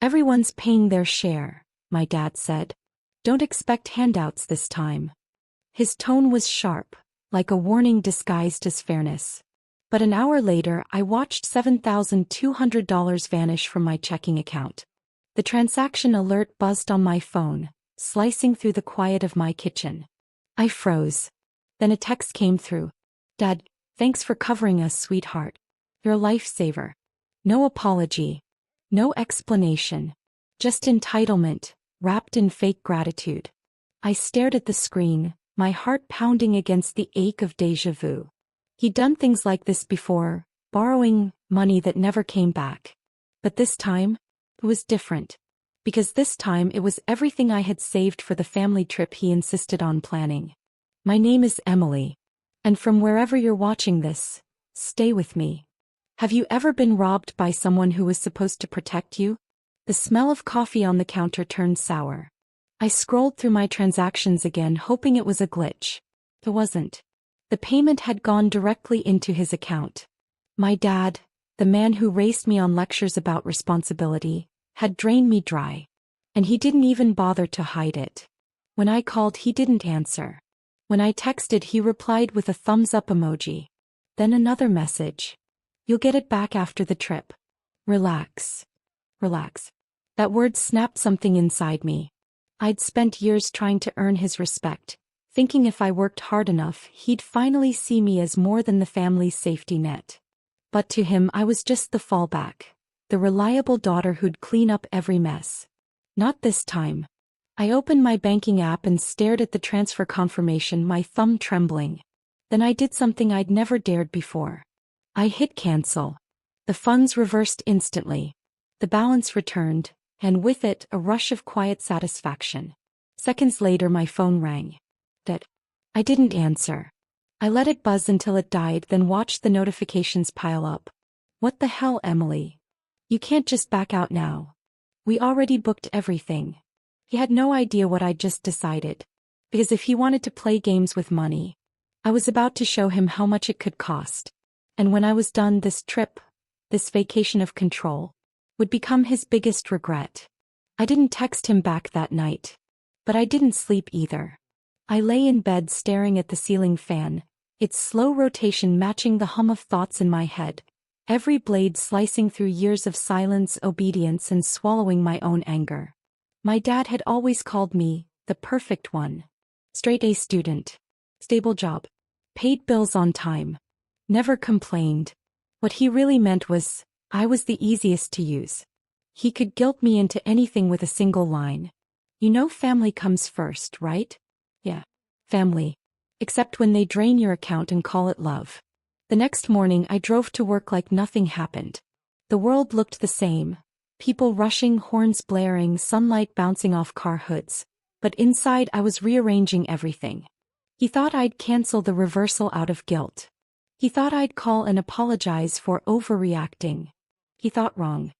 Everyone's paying their share, my dad said. Don't expect handouts this time. His tone was sharp, like a warning disguised as fairness. But an hour later, I watched $7,200 vanish from my checking account. The transaction alert buzzed on my phone, slicing through the quiet of my kitchen. I froze. Then a text came through. Dad, thanks for covering us, sweetheart. You're a lifesaver. No apology. No explanation. Just entitlement, wrapped in fake gratitude. I stared at the screen, my heart pounding against the ache of déjà vu. He'd done things like this before, borrowing money that never came back. But this time, it was different. Because this time it was everything I had saved for the family trip he insisted on planning. My name is Emily. And from wherever you're watching this, stay with me. Have you ever been robbed by someone who was supposed to protect you? The smell of coffee on the counter turned sour. I scrolled through my transactions again, hoping it was a glitch. It wasn't. The payment had gone directly into his account. My dad, the man who raced me on lectures about responsibility, had drained me dry. And he didn't even bother to hide it. When I called, he didn't answer. When I texted, he replied with a thumbs-up emoji. Then another message. You'll get it back after the trip. Relax. Relax. That word snapped something inside me. I'd spent years trying to earn his respect, thinking if I worked hard enough, he'd finally see me as more than the family's safety net. But to him, I was just the fallback, the reliable daughter who'd clean up every mess. Not this time. I opened my banking app and stared at the transfer confirmation, my thumb trembling. Then I did something I'd never dared before. I hit cancel. The funds reversed instantly. The balance returned, and with it a rush of quiet satisfaction. Seconds later my phone rang. I didn't answer. I let it buzz until it died, then watched the notifications pile up. What the hell, Emily? You can't just back out now. We already booked everything. He had no idea what I'd just decided. Because if he wanted to play games with money, I was about to show him how much it could cost. And when I was done, this trip, this vacation of control, would become his biggest regret. I didn't text him back that night. But I didn't sleep either. I lay in bed staring at the ceiling fan, its slow rotation matching the hum of thoughts in my head, every blade slicing through years of silence, obedience, and swallowing my own anger. My dad had always called me the perfect one. Straight A student. Stable job. Paid bills on time. Never complained. What he really meant was, I was the easiest to use. He could guilt me into anything with a single line. You know family comes first, right? Yeah. Family. Except when they drain your account and call it love. The next morning I drove to work like nothing happened. The world looked the same. People rushing, horns blaring, sunlight bouncing off car hoods. But inside I was rearranging everything. He thought I'd cancel the reversal out of guilt. He thought I'd call and apologize for overreacting. He thought wrong.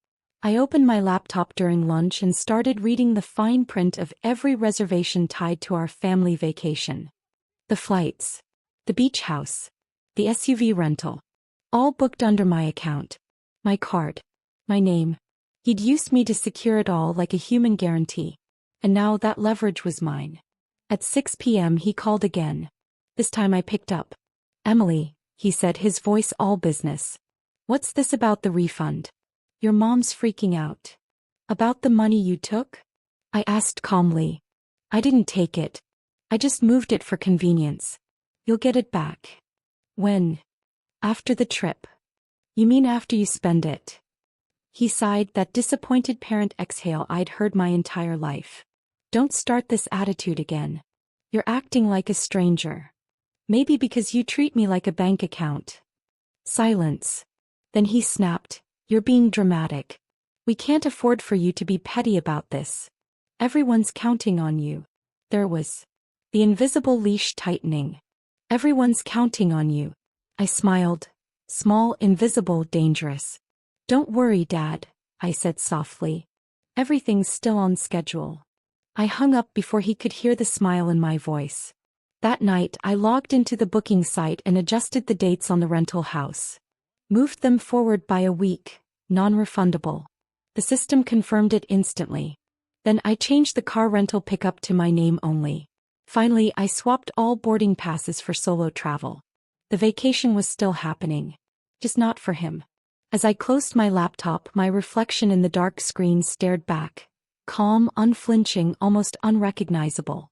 I opened my laptop during lunch and started reading the fine print of every reservation tied to our family vacation. The flights. The beach house. The SUV rental. All booked under my account. My card. My name. He'd used me to secure it all like a human guarantee. And now that leverage was mine. At 6 p.m. he called again. This time I picked up. Emily, he said, his voice all business. What's this about the refund? Your mom's freaking out. About the money you took? I asked calmly. I didn't take it. I just moved it for convenience. You'll get it back. When? After the trip. You mean after you spend it? He sighed, that disappointed parent exhale I'd heard my entire life. Don't start this attitude again. You're acting like a stranger. Maybe because you treat me like a bank account. Silence. Then he snapped. You're being dramatic. We can't afford for you to be petty about this. Everyone's counting on you. There was the invisible leash tightening. Everyone's counting on you. I smiled. Small, invisible, dangerous. Don't worry, Dad, I said softly. Everything's still on schedule. I hung up before he could hear the smile in my voice. That night, I logged into the booking site and adjusted the dates on the rental house. Moved them forward by a week, non-refundable. The system confirmed it instantly. Then I changed the car rental pickup to my name only. Finally, I swapped all boarding passes for solo travel. The vacation was still happening. Just not for him. As I closed my laptop, my reflection in the dark screen stared back. Calm, unflinching, almost unrecognizable.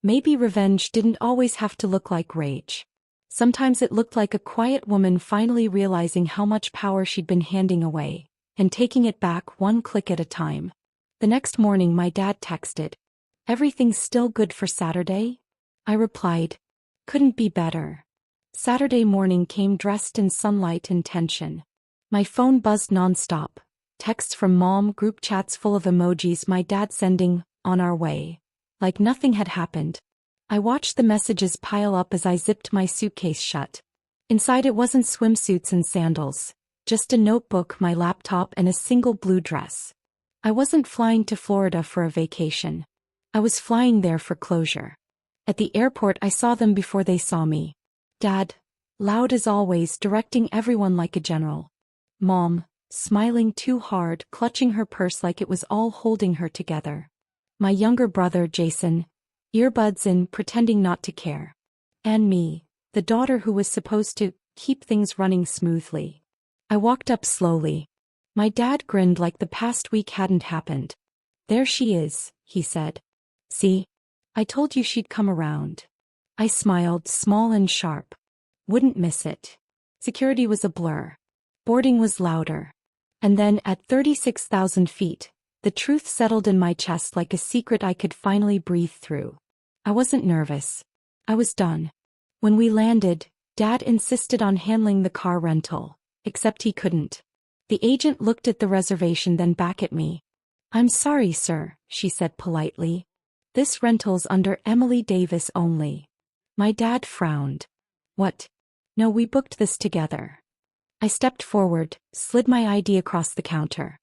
Maybe revenge didn't always have to look like rage. Sometimes it looked like a quiet woman finally realizing how much power she'd been handing away, and taking it back one click at a time. The next morning my dad texted, "Everything's still good for Saturday?" I replied, "Couldn't be better." Saturday morning came dressed in sunlight and tension. My phone buzzed nonstop. Texts from mom, group chats full of emojis, my dad sending, "On our way." Like nothing had happened. I watched the messages pile up as I zipped my suitcase shut. Inside it wasn't swimsuits and sandals, just a notebook, my laptop, and a single blue dress. I wasn't flying to Florida for a vacation. I was flying there for closure. At the airport I saw them before they saw me. Dad, loud as always, directing everyone like a general. Mom, smiling too hard, clutching her purse like it was all holding her together. My younger brother, Jason, earbuds in, pretending not to care. And me, the daughter who was supposed to keep things running smoothly. I walked up slowly. My dad grinned like the past week hadn't happened. "There she is," he said. "See? I told you she'd come around." I smiled, small and sharp. Wouldn't miss it. Security was a blur. Boarding was louder. And then, at 36,000 feet, the truth settled in my chest like a secret I could finally breathe through. I wasn't nervous. I was done. When we landed, Dad insisted on handling the car rental, except he couldn't. The agent looked at the reservation, then back at me. "I'm sorry, sir," she said politely. "This rental's under Emily Davis only." My dad frowned. "What? No, we booked this together." I stepped forward, slid my ID across the counter.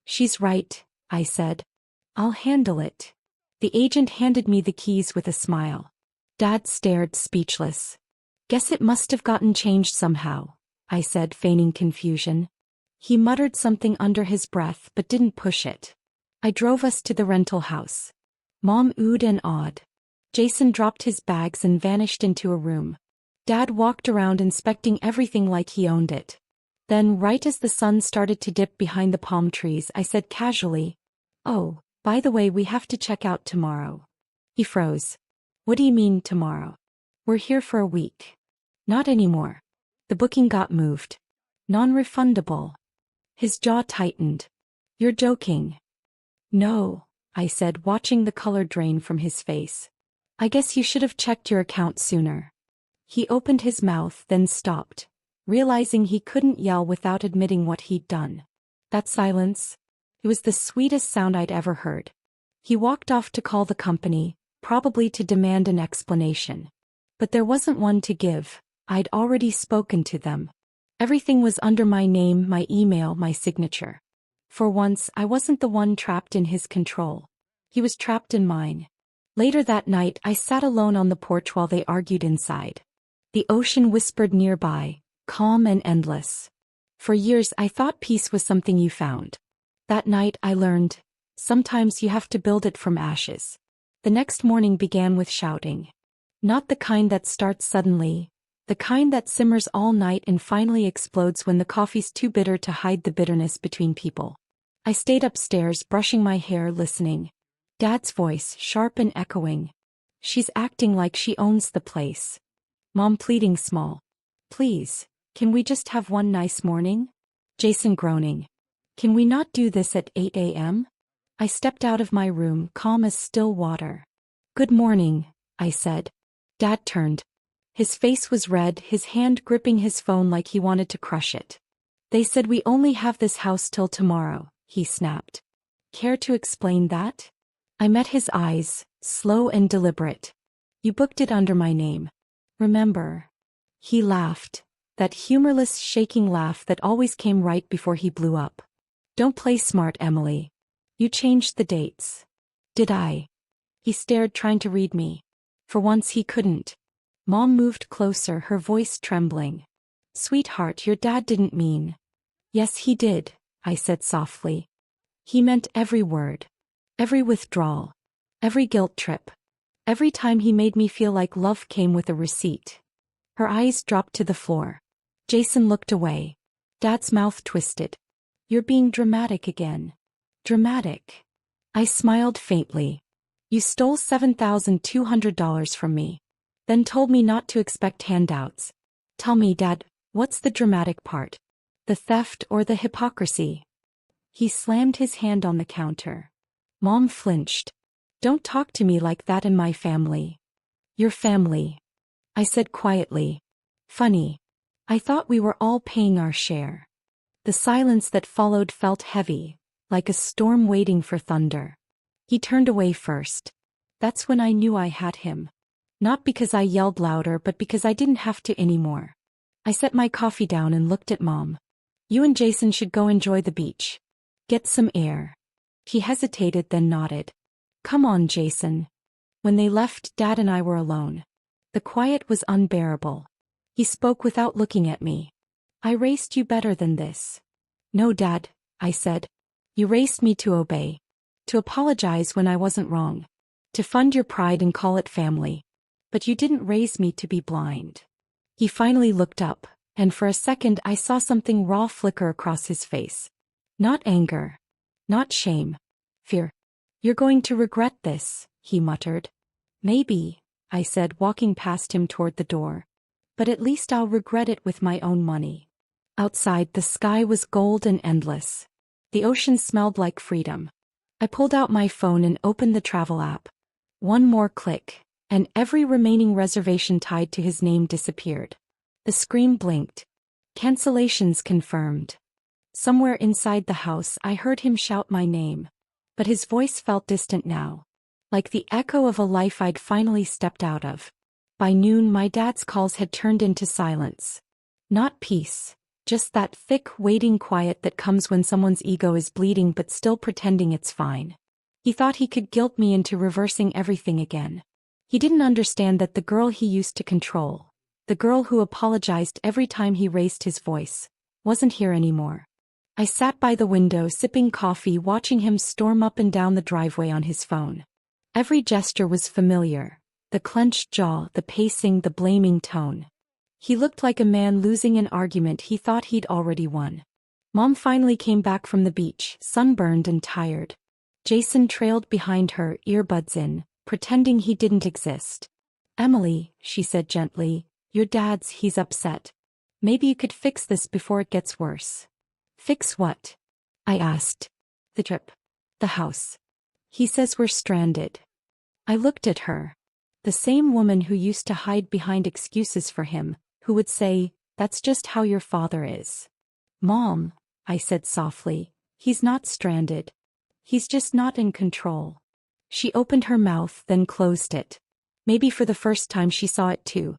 "She's right," I said. "I'll handle it." The agent handed me the keys with a smile. Dad stared, speechless. "Guess it must have gotten changed somehow," I said, feigning confusion. He muttered something under his breath but didn't push it. I drove us to the rental house. Mom oohed and awed. Jason dropped his bags and vanished into a room. Dad walked around inspecting everything like he owned it. Then, right as the sun started to dip behind the palm trees, I said casually, "Oh, by the way, we have to check out tomorrow." He froze. "What do you mean, tomorrow? We're here for a week." "Not anymore. The booking got moved. Non-refundable." His jaw tightened. "You're joking." "No," I said, watching the color drain from his face. "I guess you should have checked your account sooner." He opened his mouth, then stopped, realizing he couldn't yell without admitting what he'd done. That silence? It was the sweetest sound I'd ever heard. He walked off to call the company, probably to demand an explanation. But there wasn't one to give. I'd already spoken to them. Everything was under my name, my email, my signature. For once, I wasn't the one trapped in his control. He was trapped in mine. Later that night, I sat alone on the porch while they argued inside. The ocean whispered nearby, calm and endless. For years I thought peace was something you found. That night I learned, sometimes you have to build it from ashes. The next morning began with shouting. Not the kind that starts suddenly, the kind that simmers all night and finally explodes when the coffee's too bitter to hide the bitterness between people. I stayed upstairs, brushing my hair, listening. Dad's voice, sharp and echoing. "She's acting like she owns the place." Mom pleading small. "Please, can we just have one nice morning?" Jason groaning. "Can we not do this at 8 a.m.? I stepped out of my room, calm as still water. "Good morning," I said. Dad turned. His face was red, his hand gripping his phone like he wanted to crush it. "They said we only have this house till tomorrow," he snapped. "Care to explain that?" I met his eyes, slow and deliberate. "You booked it under my name. Remember?" He laughed, that humorless, shaking laugh that always came right before he blew up. "Don't play smart, Emily. You changed the dates." "Did I?" He stared, trying to read me. For once he couldn't. Mom moved closer, her voice trembling. "Sweetheart, your dad didn't mean." "Yes, he did," I said softly. He meant every word. Every withdrawal. Every guilt trip. Every time he made me feel like love came with a receipt. Her eyes dropped to the floor. Jason looked away. Dad's mouth twisted. You're being dramatic again. Dramatic. I smiled faintly. You stole $7,200 from me. Then told me not to expect handouts. Tell me, Dad, what's the dramatic part? The theft or the hypocrisy? He slammed his hand on the counter. Mom flinched. Don't talk to me like that in my family. Your family, I said quietly. Funny. I thought we were all paying our share. The silence that followed felt heavy, like a storm waiting for thunder. He turned away first. That's when I knew I had him. Not because I yelled louder, but because I didn't have to anymore. I set my coffee down and looked at Mom. You and Jason should go enjoy the beach. Get some air. He hesitated, then nodded. Come on, Jason. When they left, Dad and I were alone. The quiet was unbearable. He spoke without looking at me. I raised you better than this. No, Dad, I said. You raised me to obey. To apologize when I wasn't wrong. To fund your pride and call it family. But you didn't raise me to be blind. He finally looked up, and for a second I saw something raw flicker across his face. Not anger. Not shame. Fear. You're going to regret this, he muttered. Maybe, I said, walking past him toward the door. But at least I'll regret it with my own money. Outside, the sky was gold and endless. The ocean smelled like freedom. I pulled out my phone and opened the travel app. One more click, and every remaining reservation tied to his name disappeared. The screen blinked. Cancellations confirmed. Somewhere inside the house I heard him shout my name. But his voice felt distant now. Like the echo of a life I'd finally stepped out of. By noon my dad's calls had turned into silence. Not peace. Just that thick, waiting quiet that comes when someone's ego is bleeding but still pretending it's fine. He thought he could guilt me into reversing everything again. He didn't understand that the girl he used to control, the girl who apologized every time he raised his voice, wasn't here anymore. I sat by the window sipping coffee, watching him storm up and down the driveway on his phone. Every gesture was familiar. The clenched jaw, the pacing, the blaming tone. He looked like a man losing an argument he thought he'd already won. Mom finally came back from the beach, sunburned and tired. Jason trailed behind her, earbuds in, pretending he didn't exist. Emily, she said gently, your dad's, he's upset. Maybe you could fix this before it gets worse. Fix what? I asked. The trip. The house. He says we're stranded. I looked at her. The same woman who used to hide behind excuses for him, who would say, that's just how your father is. Mom, I said softly, he's not stranded. He's just not in control. She opened her mouth, then closed it. Maybe for the first time she saw it too.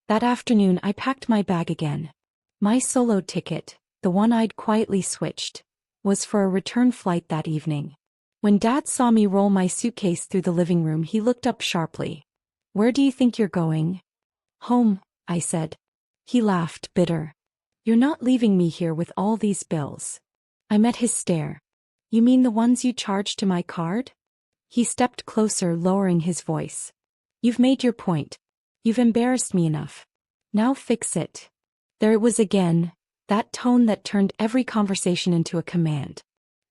That afternoon I packed my bag again. My solo ticket, the one I'd quietly switched, was for a return flight that evening. When Dad saw me roll my suitcase through the living room, he looked up sharply. Where do you think you're going? Home, I said. He laughed, bitter. You're not leaving me here with all these bills. I met his stare. You mean the ones you charged to my card? He stepped closer, lowering his voice. You've made your point. You've embarrassed me enough. Now fix it. There it was again, that tone that turned every conversation into a command.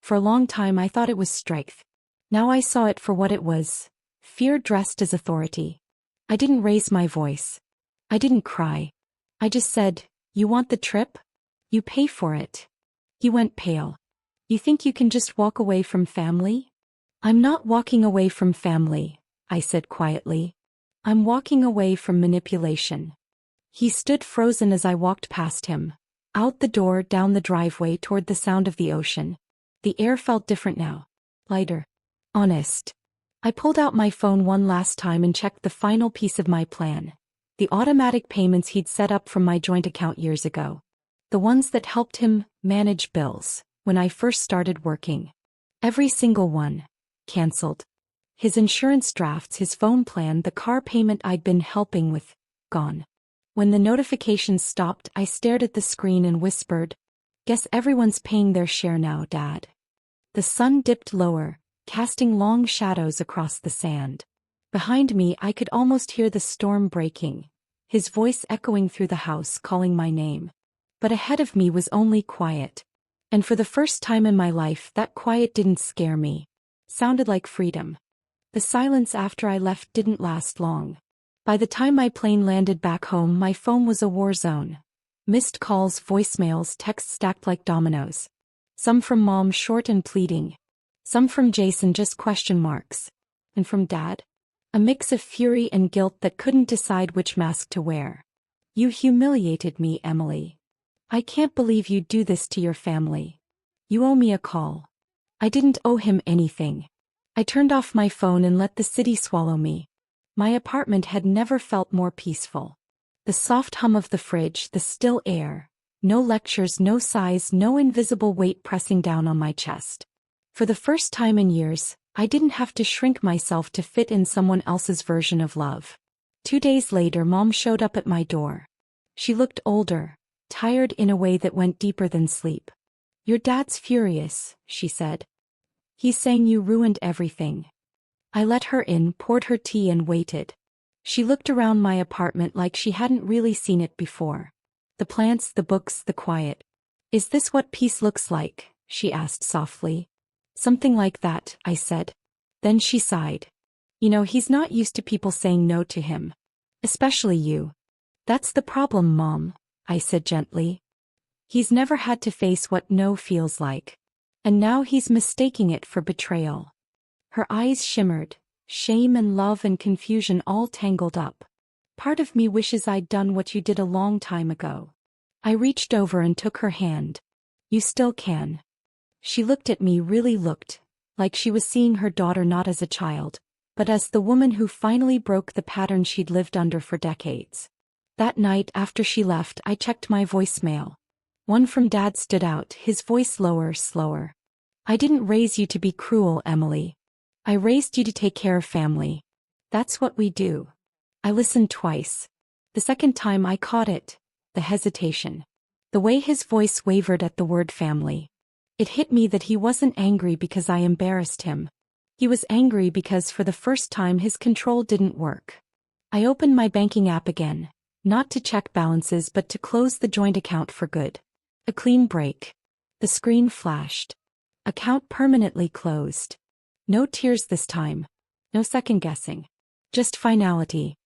For a long time I thought it was strength. Now I saw it for what it was. Fear dressed as authority. I didn't raise my voice. I didn't cry. I just said, you want the trip? You pay for it. He went pale. You think you can just walk away from family? I'm not walking away from family, I said quietly. I'm walking away from manipulation. He stood frozen as I walked past him. Out the door, down the driveway toward the sound of the ocean. The air felt different now. Lighter. Honest. I pulled out my phone one last time and checked the final piece of my plan. The automatic payments he'd set up from my joint account years ago. The ones that helped him manage bills when I first started working. Every single one. Cancelled. His insurance drafts, his phone plan, the car payment I'd been helping with, gone. When the notifications stopped, I stared at the screen and whispered, guess everyone's paying their share now, Dad. The sun dipped lower, casting long shadows across the sand. Behind me I could almost hear the storm breaking, his voice echoing through the house calling my name. But ahead of me was only quiet. And for the first time in my life that quiet didn't scare me. Sounded like freedom. The silence after I left didn't last long. By the time my plane landed back home, my phone was a war zone. Missed calls, voicemails, texts stacked like dominoes. Some from Mom short and pleading. Some from Jason just question marks. And from Dad? A mix of fury and guilt that couldn't decide which mask to wear. You humiliated me, Emily. I can't believe you'd do this to your family. You owe me a call. I didn't owe him anything. I turned off my phone and let the city swallow me. My apartment had never felt more peaceful. The soft hum of the fridge, the still air. No lectures, no sighs, no invisible weight pressing down on my chest. For the first time in years, I didn't have to shrink myself to fit in someone else's version of love. 2 days later, Mom showed up at my door. She looked older, tired in a way that went deeper than sleep. Your dad's furious, she said. He's saying you ruined everything. I let her in, poured her tea and waited. She looked around my apartment like she hadn't really seen it before. The plants, the books, the quiet. Is this what peace looks like? She asked softly. Something like that, I said. Then she sighed. You know, he's not used to people saying no to him. Especially you. That's the problem, Mom, I said gently. He's never had to face what no feels like. And now he's mistaking it for betrayal. Her eyes shimmered, shame and love and confusion all tangled up. Part of me wishes I'd done what you did a long time ago. I reached over and took her hand. You still can. She looked at me, really looked, like she was seeing her daughter not as a child, but as the woman who finally broke the pattern she'd lived under for decades. That night after she left, I checked my voicemail. One from Dad stood out, his voice lower, slower. I didn't raise you to be cruel, Emily. I raised you to take care of family. That's what we do. I listened twice. The second time I caught it, the hesitation. The way his voice wavered at the word family. It hit me that he wasn't angry because I embarrassed him. He was angry because for the first time his control didn't work. I opened my banking app again, not to check balances but to close the joint account for good. A clean break. The screen flashed. Account permanently closed. No tears this time. No second guessing. Just finality.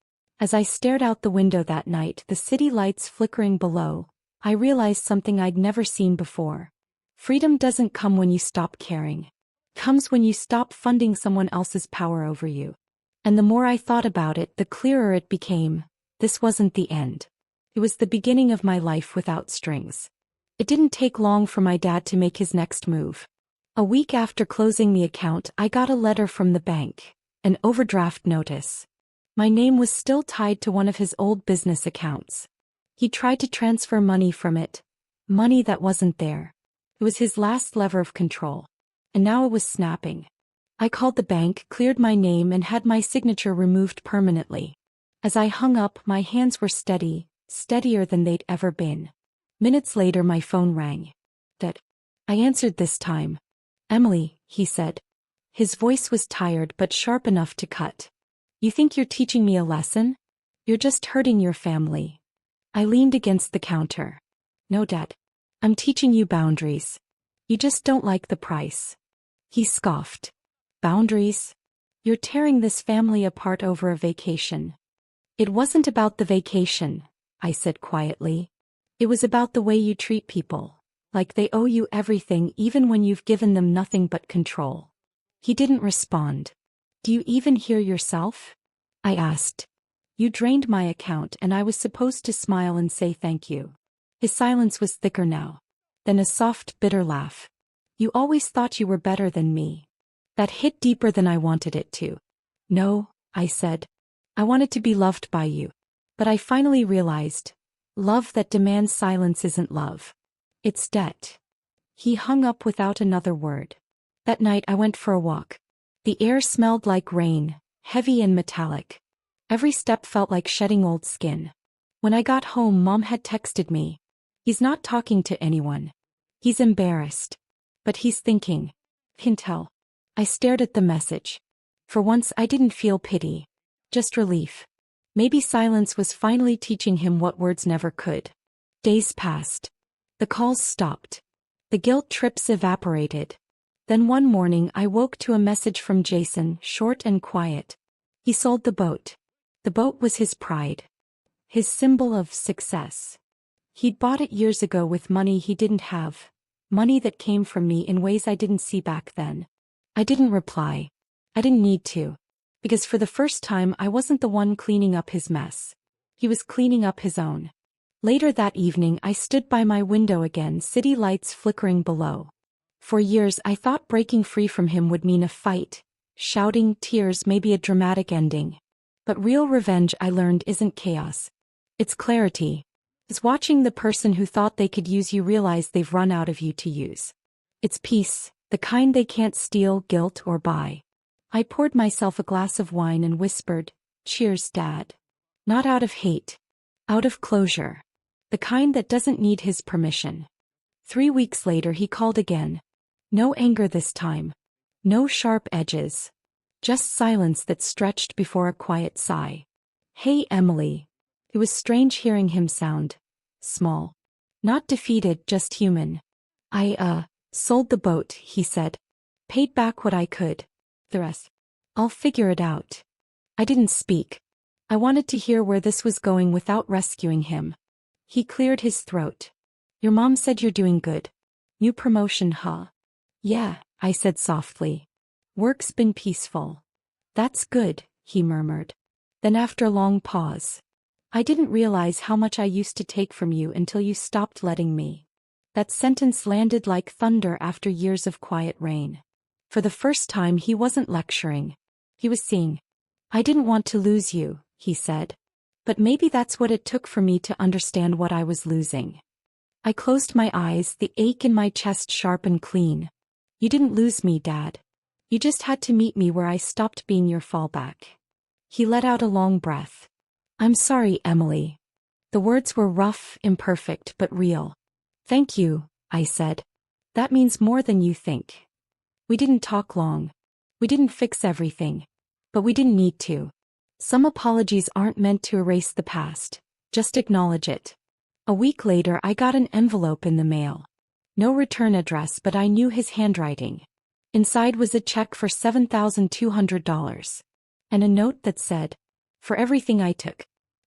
As I stared out the window that night, the city lights flickering below, I realized something I'd never seen before. Freedom doesn't come when you stop caring. It comes when you stop funding someone else's power over you. And the more I thought about it, the clearer it became. This wasn't the end. It was the beginning of my life without strings. It didn't take long for my dad to make his next move. A week after closing the account, I got a letter from the bank, an overdraft notice. My name was still tied to one of his old business accounts. He tried to transfer money from it, money that wasn't there. It was his last lever of control. And now it was snapping. I called the bank, cleared my name and had my signature removed permanently. As I hung up, my hands were steady, steadier than they'd ever been. Minutes later my phone rang. Dad. I answered this time. Emily, he said. His voice was tired but sharp enough to cut. You think you're teaching me a lesson? You're just hurting your family. I leaned against the counter. No, Dad. I'm teaching you boundaries. You just don't like the price. He scoffed. Boundaries? You're tearing this family apart over a vacation. It wasn't about the vacation, I said quietly. It was about the way you treat people, like they owe you everything even when you've given them nothing but control. He didn't respond. Do you even hear yourself? I asked. You drained my account and I was supposed to smile and say thank you. His silence was thicker now. Then a soft, bitter laugh. You always thought you were better than me. That hit deeper than I wanted it to. No, I said. I wanted to be loved by you. But I finally realized, love that demands silence isn't love. It's debt. He hung up without another word. That night I went for a walk. The air smelled like rain, heavy and metallic. Every step felt like shedding old skin. When I got home, Mom had texted me. He's not talking to anyone. He's embarrassed. But he's thinking. Can tell. I stared at the message. For once I didn't feel pity. Just relief. Maybe silence was finally teaching him what words never could. Days passed. The calls stopped. The guilt trips evaporated. Then one morning I woke to a message from Jason, short and quiet. He sold the boat. The boat was his pride. His symbol of success. He'd bought it years ago with money he didn't have. Money that came from me in ways I didn't see back then. I didn't reply. I didn't need to. Because for the first time I wasn't the one cleaning up his mess. He was cleaning up his own. Later that evening I stood by my window again, city lights flickering below. For years I thought breaking free from him would mean a fight, shouting, tears, maybe a dramatic ending. But real revenge, I learned, isn't chaos. It's clarity. It's watching the person who thought they could use you realize they've run out of you to use. It's peace, the kind they can't steal, guilt, or buy. I poured myself a glass of wine and whispered, "Cheers, Dad." Not out of hate. Out of closure. The kind that doesn't need his permission. 3 weeks later he called again. No anger this time. No sharp edges. Just silence that stretched before a quiet sigh. "Hey, Emily." It was strange hearing him sound small. Not defeated, just human. "I sold the boat," he said. "Paid back what I could. The rest. I'll figure it out." I didn't speak. I wanted to hear where this was going without rescuing him. He cleared his throat. "Your mom said you're doing good. New promotion, huh?" "Yeah," I said softly. "Work's been peaceful." "That's good," he murmured. Then after a long pause. "I didn't realize how much I used to take from you until you stopped letting me." That sentence landed like thunder after years of quiet rain. For the first time he wasn't lecturing. He was seeing. "I didn't want to lose you," he said. But maybe that's what it took for me to understand what I was losing. I closed my eyes, the ache in my chest sharp and clean. "You didn't lose me, Dad. You just had to meet me where I stopped being your fallback." He let out a long breath. "I'm sorry, Emily." The words were rough, imperfect, but real. "Thank you," I said. "That means more than you think." We didn't talk long. We didn't fix everything. But we didn't need to. Some apologies aren't meant to erase the past. Just acknowledge it. A week later I got an envelope in the mail. No return address, but I knew his handwriting. Inside was a check for $7,200. And a note that said, "For everything I took.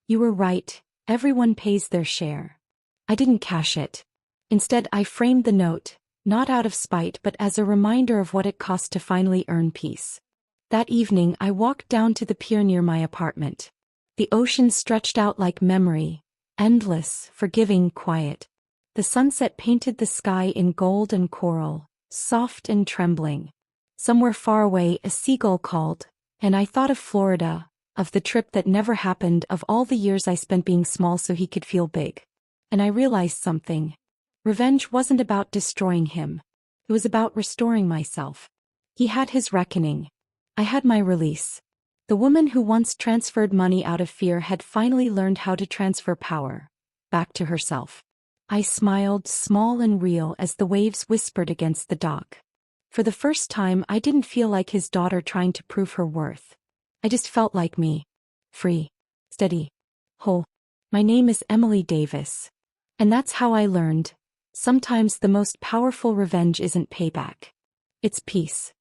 You were right, everyone pays their share." I didn't cash it. Instead I framed the note, not out of spite but as a reminder of what it cost to finally earn peace. That evening I walked down to the pier near my apartment. The ocean stretched out like memory, endless, forgiving, quiet. The sunset painted the sky in gold and coral, soft and trembling. Somewhere far away a seagull called, and I thought of Florida, of the trip that never happened, of all the years I spent being small so he could feel big. And I realized something. Revenge wasn't about destroying him. It was about restoring myself. He had his reckoning. I had my release. The woman who once transferred money out of fear had finally learned how to transfer power. Back to herself. I smiled, small and real, as the waves whispered against the dock. For the first time I didn't feel like his daughter trying to prove her worth. I just felt like me. Free. Steady. Whole. My name is Emily Davis. And that's how I learned. Sometimes the most powerful revenge isn't payback. It's peace.